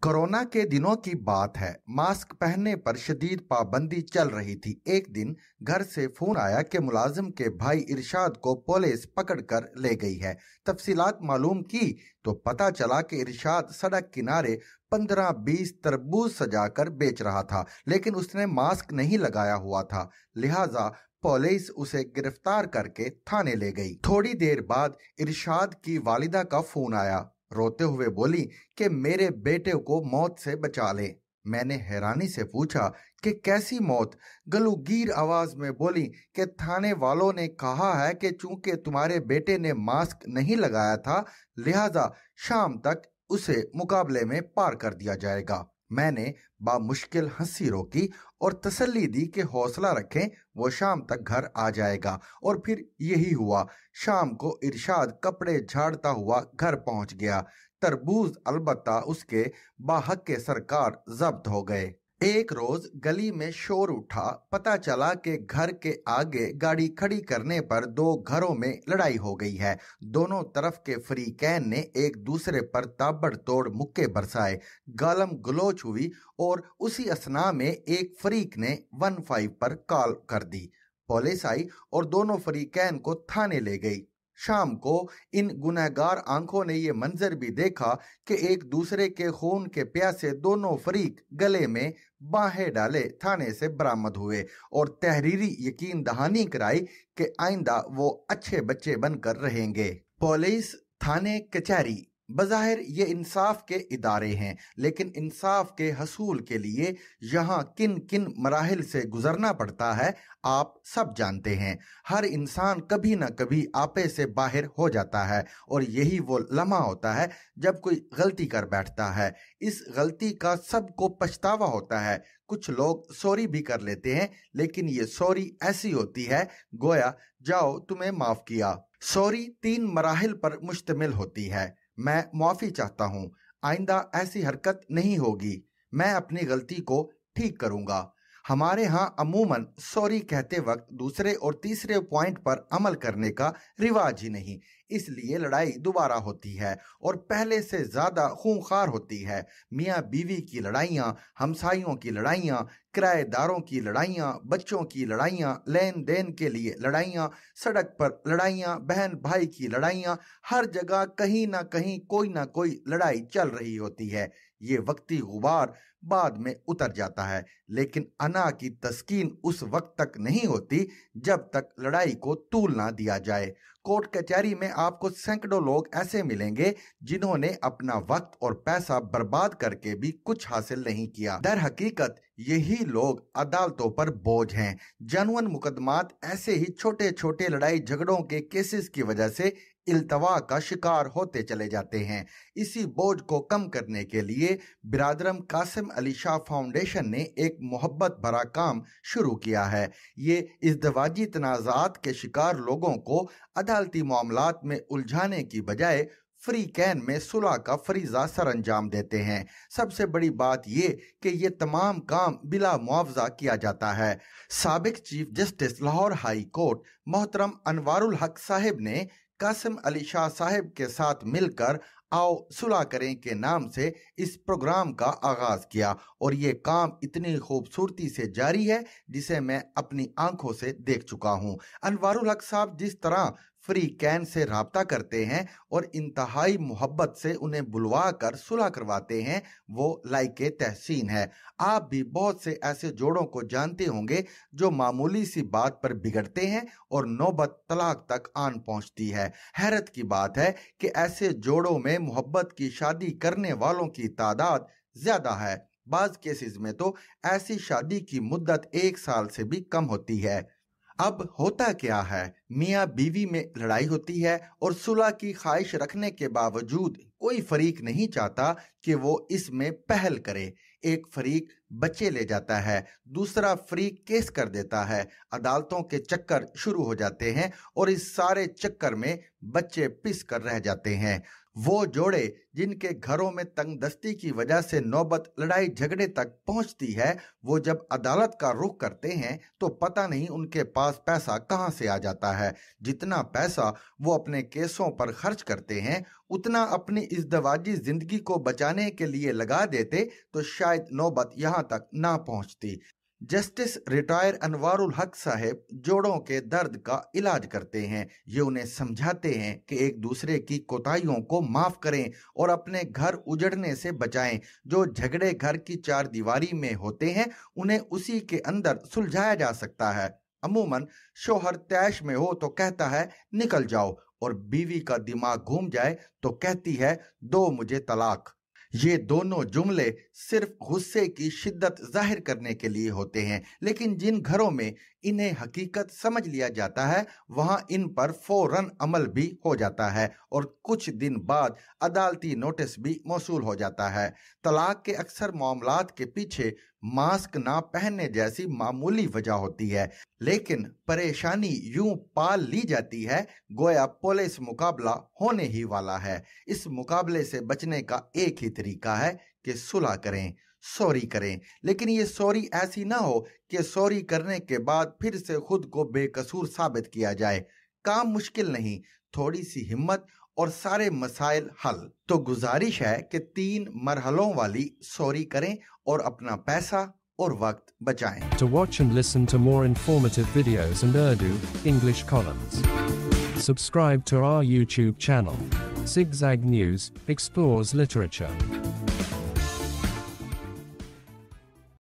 Corona के दिनों की बात है। मास्क पहनने पर शदीद पाबंदी चल रही थी। एक दिन घर से फोन आया कि मुलाजिम के भाई इरशाद को पुलिस पकड़कर ले गई है। तफसीलात मालूम की तो पता चला कि इरशाद सड़क किनारे 15-20 तरबूज सजाकर बेच रहा था, लेकिन उसने मास्क नहीं लगाया हुआ था। लिहाजा पुलिस उसे गिरफ्तार करके थाने ले गई। थोड़ी देर बाद इरशाद की वालिदा का फोन आया। रोते हुए बोली कि मेरे बेटे को मौत से बचा ले। मैंने हैरानी से पूछा कि कैसी मौत? गलूगीर आवाज में बोली कि थाने वालों ने कहा है कि चूंकि तुम्हारे बेटे ने मास्क नहीं लगाया था, लिहाजा शाम तक उसे मुकाबले में पार कर दिया जाएगा। मैंने बामुश्किल हंसी रोकी और तसल्ली दी कि हौसला रखें, वो शाम तक घर आ जाएगा। और फिर यही हुआ। शाम को इरशाद कपड़े झाड़ता हुआ घर पहुंच गया। तरबूज अलबत्ता उसके बाहक सरकार जब्त हो गए। एक रोज गली में शोर उठा। पता चला कि घर के आगे गाड़ी खड़ी करने पर दो घरों में लड़ाई हो गई है। दोनों तरफ के फरीकैन ने एक दूसरे पर ताबड़तोड़ मुक्के बरसाए, गालम गलोच हुई और उसी असना में एक फरीक ने 15 पर कॉल कर दी। पुलिस आई और दोनों फरीकैन को थाने ले गई। शाम को इन गुनहगार आंखों ने यह मंजर भी देखा कि एक दूसरे के खून के प्यासे दोनों फरीक गले में बाहें डाले थाने से बरामद हुए और तहरीरी यकीन दहानी कराई कि आइंदा वो अच्छे बच्चे बनकर रहेंगे। पुलिस, थाने, कचहरी बज़ाहिर ये इंसाफ के इदारे हैं, लेकिन इंसाफ के हसूल के लिए यहाँ किन किन मराहिल से गुजरना पड़ता है आप सब जानते हैं। हर इंसान कभी ना कभी आपे से बाहर हो जाता है और यही वो लम्हा होता है जब कोई गलती कर बैठता है। इस गलती का सबको पछतावा होता है। कुछ लोग सॉरी भी कर लेते हैं, लेकिन ये सॉरी ऐसी होती है गोया जाओ तुम्हें माफ किया। सॉरी 3 मराहिल पर मुश्तमिल होती है। मैं माफी चाहता हूँ, आइंदा ऐसी हरकत नहीं होगी, मैं अपनी गलती को ठीक करूंगा। हमारे यहाँ अमूमन सॉरी कहते वक्त दूसरे और तीसरे पॉइंट पर अमल करने का रिवाज ही नहीं, इसलिए लड़ाई दोबारा होती है और पहले से ज्यादा खूंखार होती है। मियाँ बीवी की लड़ाइयाँ, हमसायों की लड़ाइयाँ, किराएदारों की लड़ाइयाँ, बच्चों की लड़ाइयाँ, लेन देन के लिए लड़ाइयाँ, सड़क पर लड़ाइयाँ, बहन भाई की लड़ाइयाँ, हर जगह कहीं ना कोई लड़ाई चल रही होती है। ये वक्ती गुबार बाद में उतर जाता है, लेकिन अना की तस्कीन उस वक्त तक नहीं होती जब तक लड़ाई को तूल ना दिया जाए। कोर्ट कचहरी में आपको सैकड़ों लोग ऐसे मिलेंगे जिन्होंने अपना वक्त और पैसा बर्बाद करके भी कुछ हासिल नहीं किया। दर हकीकत यही लोग अदालतों पर बोझ हैं। जनवन मुकदमात ऐसे ही छोटे छोटे लड़ाई झगड़ों के केसेस की वजह से इल्तवा का शिकार होते चले जाते हैं। इसी बोझ को कम करने के लिए बिरादरम कासिम अली शाह फाउंडेशन ने एक मोहब्बत भरा काम शुरू किया है। ये इज़्दवाजी तनाज़ात के शिकार लोगों को अदालती मामलात में उलझाने की बजाय फ्री कैन में सुलह का फरीजा सर अंजाम देते हैं। सबसे बड़ी बात ये कि ये तमाम काम बिला मुआवजा किया जाता है। साबिक chief justice Lahore high court मोहतरम अनवारुल हक साहिब ने कासिम अली शाह साहिब के साथ मिलकर आओ सुलह करें के नाम से इस प्रोग्राम का आगाज किया और ये काम इतनी खूबसूरती से जारी है जिसे मैं अपनी आंखों से देख चुका हूँ। अनवारुल हक साहब जिस तरह फ्री कैन से राब्ता करते हैं और इंतहाई मोहब्बत से उन्हें बुलवा कर सुलह करवाते हैं, वो लायके तहसीन है। आप भी बहुत से ऐसे जोड़ों को जानते होंगे जो मामूली सी बात पर बिगड़ते हैं और नौबत तलाक तक आन पहुंचती है। हैरत की बात है कि ऐसे जोड़ों में मोहब्बत की शादी करने वालों की तादाद ज्यादा है। बाज केसेस में तो ऐसी शादी की मुद्दत 1 साल से भी कम होती है। अब होता क्या है, मियाँ बीवी में लड़ाई होती है और सुलह की ख्वाहिश रखने के बावजूद कोई फरीक नहीं चाहता कि वो इसमें पहल करे। एक फरीक बच्चे ले जाता है, दूसरा फरीक केस कर देता है, अदालतों के चक्कर शुरू हो जाते हैं और इस सारे चक्कर में बच्चे पिस कर रह जाते हैं। वो जोड़े जिनके घरों में तंगदस्ती की वजह से नौबत लड़ाई झगड़े तक पहुंचती है, वो जब अदालत का रुख करते हैं तो पता नहीं उनके पास पैसा कहां से आ जाता है। जितना पैसा वो अपने केसों पर खर्च करते हैं, उतना अपनी इज़्दिवाजी जिंदगी को बचाने के लिए लगा देते तो शायद नौबत यहां तक ना पहुंचती। जस्टिस रिटायर अनवारुल हक साहब जोड़ों के दर्द का इलाज करते हैं। ये उन्हें समझाते हैं कि एक दूसरे की कोताहियों को माफ करें और अपने घर उजड़ने से बचाएं। जो झगड़े घर की चार दीवारी में होते हैं, उन्हें उसी के अंदर सुलझाया जा सकता है। अमूमन शोहर तैश में हो तो कहता है निकल जाओ, और बीवी का दिमाग घूम जाए तो कहती है दो मुझे तलाक। ये दोनों जुमले सिर्फ गुस्से की शिद्दत जाहिर करने के लिए होते हैं, लेकिन जिन घरों में इन्हें हकीकत समझ लिया जाता है, वहां इन पर फौरन अमल भी हो जाता है और कुछ दिन बाद अदालती नोटिस भी मौसूल हो जाता है। तलाक के अक्सर मामलात के पीछे मास्क ना पहनने जैसी मामूली वजह होती है, लेकिन परेशानी यूं पाल ली जाती है गोया पुलिस मुकाबला होने ही वाला है। इस मुकाबले से बचने का एक ही तरीका है कि सुलह करें, सॉरी करें, लेकिन ये सॉरी ऐसी ना हो कि सॉरी करने के बाद फिर से खुद को बेकसूर साबित किया जाए। काम मुश्किल नहीं, थोड़ी सी हिम्मत और सारे मसाइल हल। तो गुजारिश है कि 3 मरहलों वाली सॉरी करें और अपना पैसा और वक्त बचाएं। To watch and listen to more informative videos and Urdu English columns, subscribe to our YouTube channel. Zigzag News explores literature.